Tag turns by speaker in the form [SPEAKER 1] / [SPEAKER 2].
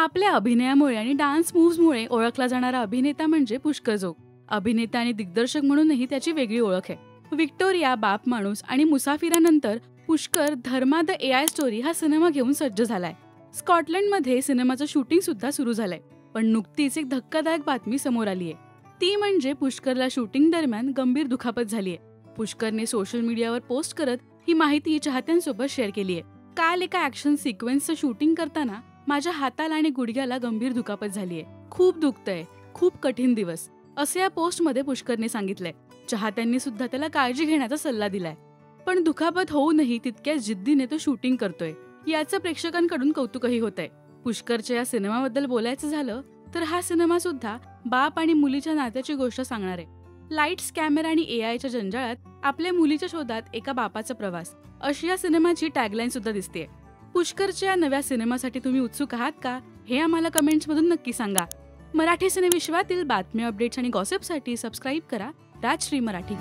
[SPEAKER 1] आपल्या अभिनयामुळे आणि डान्स मूव्समुळे ओळखला जाणारा अभिनेता म्हणजे पुष्कर जोग. अभिनेता आणि दिग्दर्शक म्हणूनही त्याची वेगळी ओळख आहे. व्हिक्टोरिया, बाप माणूस आणि मुसाफिरानंतर पुष्कर धर्मा द AI स्टोरी हा सिनेमा घेऊन सज्ज झालाय. स्कॉटलंडमध्ये सिनेमाचं शूटिंग सुद्धा सुरू झालंय. पण नुकतीच एक धक्कादायक बातमी समोर आली आहे. ती म्हणजे पुष्करला शूटिंग दरम्यान गंभीर दुखापत झालीय. पुष्करने सोशल मीडियावर पोस्ट करत ही माहिती चाहत्यांसोबत शेअर केली आहे. काल एका ऍक्शन सिक्वेन्सचं शूटिंग करताना माझ्या हाताला आणि गुडघ्याला गंभीर दुखापत झालीय. खूप दुखतंय, खूप कठीण दिवस, असे या पोस्टमध्ये पुष्करने सांगितलंय. चाहत्यांनी सुद्धा त्याला काळजी घेण्याचा सल्ला दिलाय. पण दुखापत होऊनही तितक्याच जिद्दीने तो शूटिंग करतोय, याचं प्रेक्षकांकडून कौतुकही होतंय. पुष्करच्या या सिनेमाबद्दल बोलायचं झालं तर हा सिनेमा सुद्धा बाप आणि मुलीच्या नात्याची गोष्ट सांगणार आहे. लाईट्स, कॅमेरा आणि AIच्या जंजाळात आपल्या मुलीच्या शोधात एका बापाचा प्रवास, अशी या सिनेमाची टॅगलाईन सुद्धा दिसतेय. पुष्करच्या या नव्या सिनेमासाठी तुम्ही उत्सुक आहात का, हे आम्हाला कमेंट्समधून नक्की सांगा. मराठी सिनेविश्वातील बातम्या, अपडेट्स आणि गॉसिपसाठी सबस्क्राईब करा राजश्री मराठी.